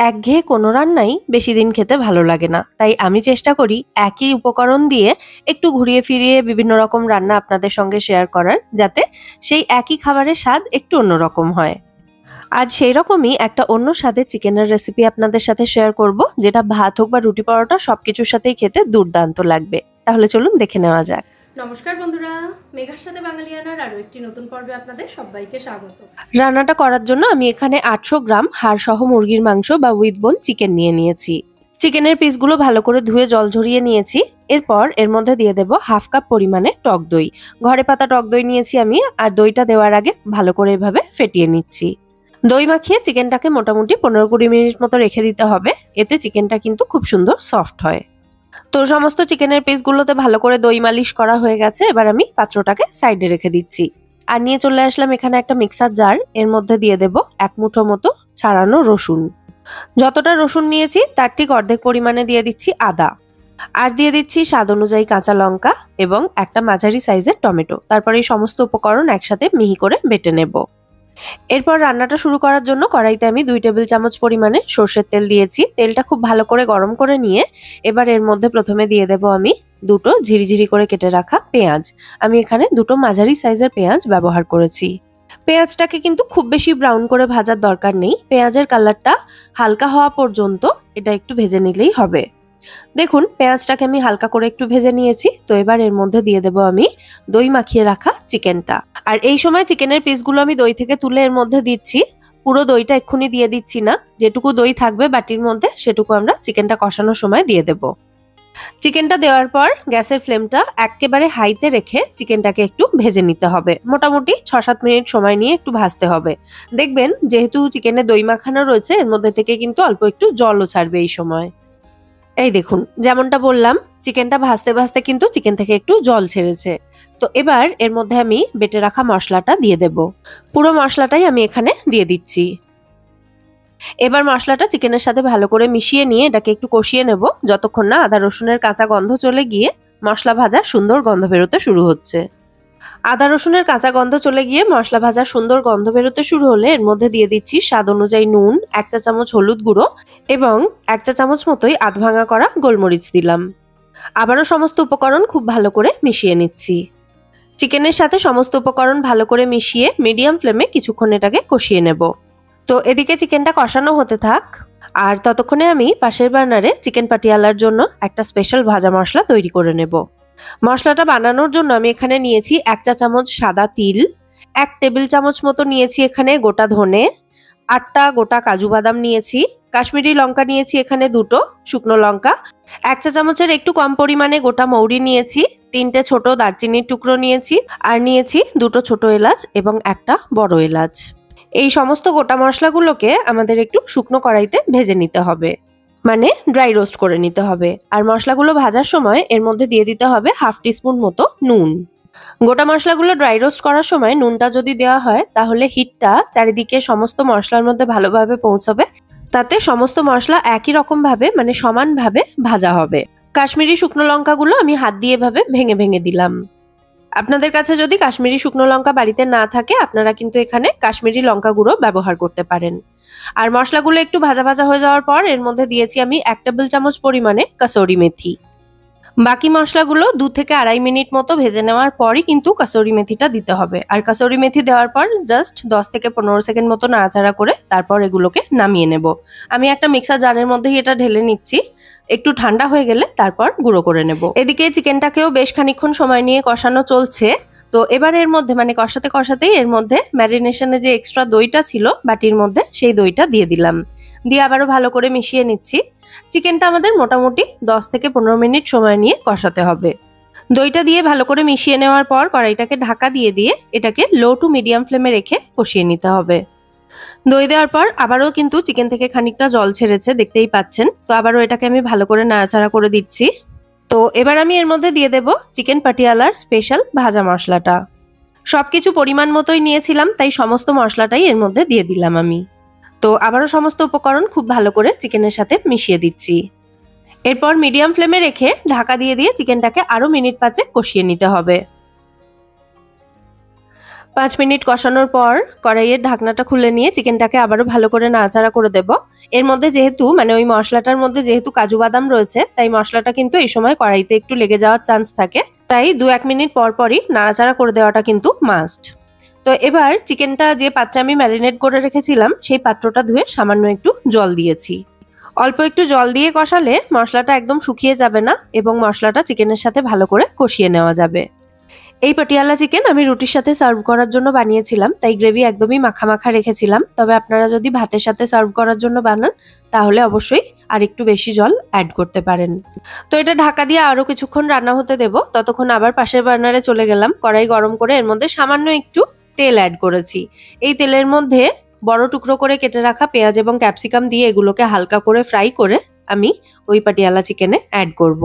একঘেয়ে কোনো রান্নাই বেশি দিন খেতে ভালো লাগে না। তাই আমি চেষ্টা করি একই উপকরণ দিয়ে একটু ঘুরিয়ে ফিরিয়ে বিভিন্ন রকম রান্না আপনাদের সঙ্গে শেয়ার করার, যাতে সেই একই খাবারের স্বাদ একটু অন্যরকম হয়। আজ সেই রকমই একটা অন্য স্বাদের চিকেনের রেসিপি আপনাদের সাথে শেয়ার করব, যেটা ভাত হোক বা রুটি পরোটা সবকিছুর সাথেই খেতে দুর্দান্ত লাগবে। তাহলে চলুন দেখে নেওয়া যাক। নমস্কার বন্ধুরা, মেঘার সাথে বাঙালিয়ানার আরও একটি নতুন পর্বে আপনাদের সবাইকে স্বাগত। রান্নাটা করার জন্য আমি এখানে 800 গ্রাম হাড়সহ মুরগির মাংস বা উইথ বোন চিকেন নিয়ে নিয়েছি। চিকেনের পিসগুলো ভালো করে ধুয়ে জল ঝরিয়ে নিয়েছি। এরপর এর মধ্যে দিয়ে দেব হাফ কাপ পরিমাণে টক দই। ঘরে পাতা টক দই নিয়েছি আমি, আর দইটা দেওয়ার আগে ভালো করে এভাবে ফেটিয়ে নিচ্ছি। দই মাখিয়ে চিকেনটাকে মোটামুটি 15-20 মিনিট মতো রেখে দিতে হবে। এতে চিকেনটা কিন্তু খুব সুন্দর সফট হয়। তো সমস্ত চিকেনের পিসগুলোতে ভালো করে দই মালিশ করা হয়ে গেছে। এবার আমি পাত্রটাকে সাইডে রেখে দিচ্ছি। আর নিয়ে চলে আসলাম এখানে একটা মিক্সার জার। এর মধ্যে দিয়ে দেব 1 মুঠো মতো ছাড়ানো রসুন। যতটা রসুন নিয়েছি তার ঠিক অর্ধেক পরিমাণে দিয়ে দিচ্ছি আদা। আর দিয়ে দিচ্ছি স্বাদ অনুযায়ী কাঁচা লঙ্কা এবং একটা মাঝারি সাইজের টমেটো। তারপরে এই সমস্ত উপকরণ একসাথে মিহি করে বেটে নেব। এরপর রান্নাটা শুরু করার জন্য কড়াইতে আমি 2 টেবিল চামচ পরিমাণে সর্ষের তেল দিয়েছি। তেলটা খুব ভালো করে গরম করে নিয়ে এবার এর মধ্যে প্রথমে দিয়ে দেব আমি দুটো ঝিরিঝিরি করে কেটে রাখা পেঁয়াজ। আমি এখানে দুটো মাঝারি সাইজের পেঁয়াজ ব্যবহার করেছি। পেঁয়াজটাকে কিন্তু খুব বেশি ব্রাউন করে ভাজার দরকার নেই। পেঁয়াজের কালারটা হালকা হওয়া পর্যন্ত এটা একটু ভেজে নিলেই হবে। দেখুন পেঁয়াজটাকে আমি হালকা করে একটু ভেজে নিয়েছি। তো এবার এর মধ্যে দিয়ে দেব আমি দই মাখিয়ে রাখা চিকেনটা। আর এই সময় চিকেনের পিসগুলো আমি দই থেকে তুলে এর মধ্যে দিচ্ছি। পুরো দইটা এক্ষুনি দিয়ে দিচ্ছি না, যেটুকু দই থাকবে বাটির মধ্যে সেটুকু আমরা চিকেনটা কষানোর সময় দিয়ে দেব। চিকেনটা দেওয়ার পর গ্যাসের ফ্লেমটা একেবারে হাইতে রেখে চিকেনটাকে একটু ভেজে নিতে হবে। মোটামুটি 6-7 মিনিট সময় নিয়ে একটু ভাজতে হবে। দেখবেন যেহেতু চিকেনে দই মাখানো রয়েছে, এর মধ্যে থেকে কিন্তু অল্প একটু জলও ছাড়বে এই সময়। এই দেখুন, যেমনটা বললাম চিকেনটা ভাজতে ভাজতে কিন্তু চিকেন থেকে একটু জল ছেড়েছে। তো এবার এর মধ্যে আমি বেটে রাখা মশলাটা দিয়ে দেব। পুরো মশলাটাই আমি এখানে দিয়ে দিচ্ছি। এবার মশলাটা চিকেনের সাথে ভালো করে মিশিয়ে নিয়ে এটাকে একটু কষিয়ে নেব, যতক্ষণ না আদা রসুনের কাঁচা গন্ধ চলে গিয়ে মশলা ভাজার সুন্দর গন্ধ বেরোতে শুরু হচ্ছে। আদা রসুনের কাঁচা গন্ধ চলে গিয়ে মশলা ভাজার সুন্দর গন্ধ বেরোতে শুরু হলে এর মধ্যে দিয়ে দিচ্ছি স্বাদ অনুযায়ী নুন, 1 চা চামচ হলুদ গুঁড়ো এবং 1 চা চামচ মতোই আধ ভাঙা করা গোলমরিচ দিলাম। আবারও সমস্ত উপকরণ খুব ভালো করে মিশিয়ে নিচ্ছি। চিকেনের সাথে সমস্ত উপকরণ ভালো করে মিশিয়ে মিডিয়াম ফ্লেমে কিছুক্ষণ এটাকে কষিয়ে নেব। তো এদিকে চিকেনটা কষানো হতে থাক, আর ততক্ষণে আমি পাশের বার্নারে চিকেন পাটিয়ালার জন্য একটা স্পেশাল ভাজা মশলা তৈরি করে নেব। মশলাটা বানানোর জন্য আমি এখানে নিয়েছি 1 চা চামচ সাদা তিল, 1 টেবিল চামচ মতো নিয়েছি এখানে গোটা ধনে, 8টা গোটা কাজু বাদাম নিয়েছি, কাশ্মীরি লঙ্কা নিয়েছি এখানে 2টো শুকনো লঙ্কা, 1 চা চামচের একটু কম পরিমাণে গোটা মৌরি নিয়েছি, 3টে ছোট দারচিনির টুকরো নিয়েছি, আর নিয়েছি 2টো ছোট এলাচ এবং একটা বড় এলাচ। এই সমস্ত গোটা মশলাগুলোকে আমাদের একটু শুকনো কড়াইতে ভেজে নিতে হবে, মানে ড্রাই রোস্ট করে নিতে হবে। আর মশলাগুলো ভাজার সময় এর মধ্যে দিয়ে দিতে হবে হাফ টিস্পুন মতো নুন। গোটা মশলাগুলো ড্রাই রোস্ট করার সময় নুনটা যদি দেওয়া হয় তাহলে হিটটা চারিদিকে সমস্ত মশলার মধ্যে ভালোভাবে পৌঁছবে, তাতে সমস্ত মশলা একই রকম ভাবে মানে সমানভাবে ভাজা হবে। কাশ্মীরি শুকনো লঙ্কাগুলো আমি হাত দিয়ে এভাবে ভেঙে ভেঙে দিলাম। আপনাদের কাছে যদি কাশ্মীরি শুকনো লঙ্কা বাড়িতে না থাকে আপনারা কিন্তু এখানে কাশ্মীরি লঙ্কা গুঁড়ো ব্যবহার করতে পারেন। আর মশলাগুলো একটু ভাজা ভাজা হয়ে যাওয়ার পর এর মধ্যে দিয়েছি আমি 1 টেবিল চামচ পরিমাণে কাসুরি মেথি। বাকি মশলাগুলো 2 থেকে 2.5 মিনিট মতো ভেজে নেওয়ার পরই কিন্তু কাসুরি মেথিটা দিতে হবে। আর কাসুরি মেথি দেওয়ার পর জাস্ট 10 থেকে 15 সেকেন্ড মতো নাড়াচাড়া করে তারপর এগুলোকে নামিয়ে নেব। আমি একটা মিক্সার জারের মধ্যেই এটা ঢেলে নিচ্ছি। একটু ঠান্ডা হয়ে গেলে তারপর গুঁড়ো করে নেব। এদিকে চিকেনটাকেও বেশ খানিকক্ষণ সময় নিয়ে কষানো চলছে। তো এবার এর মধ্যে মানে কষাতে কষাতেই এর মধ্যে ম্যারিনেশনে যে এক্সট্রা দইটা ছিল বাটির মধ্যে সেই দইটা দিয়ে দিলাম। দিয়ে আবারও ভালো করে মিশিয়ে নিচ্ছি। চিকেনটা আমাদের মোটামুটি 10 থেকে 15 মিনিট সময় নিয়ে কষাতে হবে। দইটা দিয়ে ভালো করে মিশিয়ে নেওয়ার পর কড়াইটাকে ঢাকা দিয়ে এটাকে লো টু মিডিয়াম ফ্লেমে রেখে কষিয়ে নিতে হবে। দই দেওয়ার পর আবারও কিন্তু চিকেন থেকে খানিকটা জল ছেড়েছে, দেখতেই পাচ্ছেন। তো আবারও এটাকে আমি ভালো করে নাড়াচাড়া করে দিচ্ছি। তো এবার আমি এর মধ্যে দিয়ে দেব চিকেন পাটিয়ালার স্পেশাল ভাজা মশলাটা। সবকিছু পরিমাণ মতোই নিয়েছিলাম, তাই সমস্ত মশলাটাই এর মধ্যে দিয়ে দিলাম আমি। তো আবারও সমস্ত উপকরণ খুব ভালো করে চিকেনের সাথে মিশিয়ে দিচ্ছি। এরপর মিডিয়াম ফ্লেমে রেখে ঢাকা দিয়ে চিকেনটাকে আরও মিনিট 5 কষিয়ে নিতে হবে। 5 মিনিট কষানোর পর কড়াইয়ের ঢাকনাটা খুলে নিয়ে চিকেনটাকে আবারও ভালো করে নাড়াচাড়া করে দেব। এর মধ্যে যেহেতু ওই মশলাটার মধ্যে যেহেতু কাজু বাদাম রয়েছে, তাই মশলাটা কিন্তু এই সময় কড়াইতে একটু লেগে যাওয়ার চান্স থাকে, তাই 2-1 মিনিট পর পরই নাড়াচাড়া করে দেওয়াটা কিন্তু মাস্ট। তো এবার চিকেনটা যে পাত্রে আমি ম্যারিনেট করে রেখেছিলাম সেই পাত্রটা ধুয়ে সামান্য একটু জল দিয়েছি। অল্প একটু জল দিয়ে কষালে মশলাটা একদম শুকিয়ে যাবে না এবং মশলাটা চিকেনের সাথে ভালো করে কষিয়ে নেওয়া যাবে। এই পাটিয়ালা চিকেন আমি রুটির সাথে সার্ভ করার জন্য বানিয়েছিলাম, তাই গ্রেভি একদমই মাখা মাখা রেখেছিলাম। তবে আপনারা যদি ভাতের সাথে সার্ভ করার জন্য বানান তাহলে অবশ্যই আর একটু বেশি জল অ্যাড করতে পারেন। তো এটা ঢাকা দিয়ে আরো কিছুক্ষণ রান্না হতে দেব। ততক্ষণ আবার পাশের বার্নারে চলে গেলাম। কড়াই গরম করে এর মধ্যে সামান্য একটু তেল অ্যাড করেছি। এই তেলের মধ্যে বড় টুকরো করে কেটে রাখা পেঁয়াজ এবং ক্যাপসিকাম দিয়ে এগুলোকে হালকা করে ফ্রাই করে আমি ওই পাটিয়ালা চিকেনে অ্যাড করব।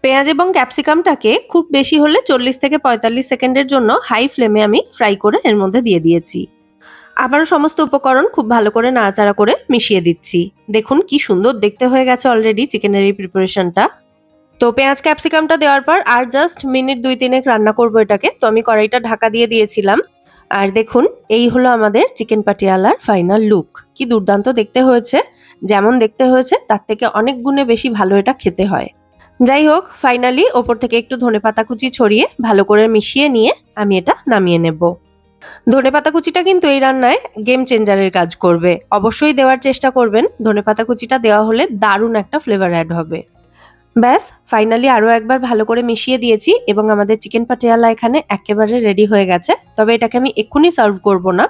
পেঁয়াজ এবং ক্যাপসিকামটাকে খুব বেশি হলে 40 থেকে 45 সেকেন্ডের জন্য হাই ফ্লেমে আমি ফ্রাই করে এর মধ্যে দিয়ে দিয়েছি। আবারও সমস্ত উপকরণ খুব ভালো করে নাড়াচাড়া করে মিশিয়ে দিচ্ছি। দেখুন কি সুন্দর দেখতে হয়ে গেছে অলরেডি চিকেনের এই প্রিপারেশনটা। তো পেঁয়াজ ক্যাপসিকামটা দেওয়ার পর আর জাস্ট মিনিট 2-3 রান্না করবো এটাকে। তো আমি কড়াইটা ঢাকা দিয়ে দিয়েছিলাম। আর দেখুন এই হলো আমাদের চিকেন পাটিয়ালার ফাইনাল লুক। কি দুর্দান্ত দেখতে হয়েছে! যেমন দেখতে হয়েছে তার থেকে অনেক গুণে বেশি ভালো এটা খেতে হয়। যাই হোক, ফাইনালি ওপর থেকে একটু ধনেপাতা কুচি ছড়িয়ে ভালো করে মিশিয়ে নিয়ে আমি এটা নামিয়ে নেব। ধনেপাতা কুচিটা কিন্তু এই রান্নায় গেম চেঞ্জারের কাজ করবে। অবশ্যই দেওয়ার চেষ্টা করবেন। ধনেপাতা কুচিটা দেওয়া হলে দারুণ একটা ফ্লেভার অ্যাড হবে। ব্যাস, ফাইনালি আরও একবার ভালো করে মিশিয়ে দিয়েছি এবং আমাদের চিকেন পাটিয়ালা এখানে একেবারে রেডি হয়ে গেছে। তবে এটাকে আমি এক্ষুনি সার্ভ করব না।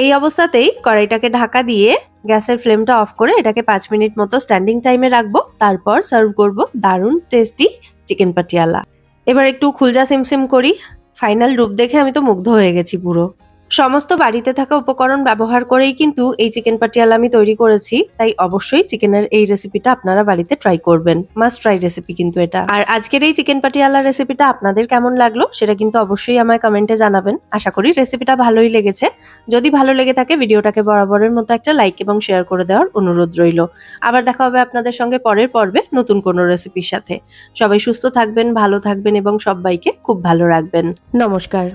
এই অবস্থাতেই কড়াইটাকে ঢাকা দিয়ে গ্যাসের ফ্লেমটা অফ করে এটাকে 5 মিনিট মতো স্ট্যান্ডিং টাইমে রাখবো। তারপর সার্ভ করব দারুণ টেস্টি চিকেন পাটিয়ালা। এবার একটু খুলজা সিমসিম করি। ফাইনাল রূপ দেখে আমি তো মুগ্ধ হয়ে গেছি পুরো। সমস্ত বাড়িতে থাকা উপকরণ ব্যবহার করেই কিন্তু এই চিকেন পাটিয়ালা আমি তৈরি করেছি, তাই অবশ্যই চিকেনের এই রেসিপিটা আপনারা বাড়িতে ট্রাই করবেন। মাস্ট ট্রাই রেসিপি কিন্তু এটা। আর আজকের এই চিকেন পাটিয়ালা রেসিপিটা আপনাদের কেমন লাগলো সেটা কিন্তু অবশ্যই আমায় কমেন্টে জানাবেন। আশা করি রেসিপিটা ভালোই লেগেছে। যদি ভালো লেগে থাকে ভিডিওটাকে বরাবরের মতো একটা লাইক এবং শেয়ার করে দেওয়ার অনুরোধ রইল। আবার দেখা হবে আপনাদের সঙ্গে পরের পর্বে নতুন কোনো রেসিপির সাথে। সবাই সুস্থ থাকবেন, ভালো থাকবেন এবং সবাইকে খুব ভালো রাখবেন। নমস্কার।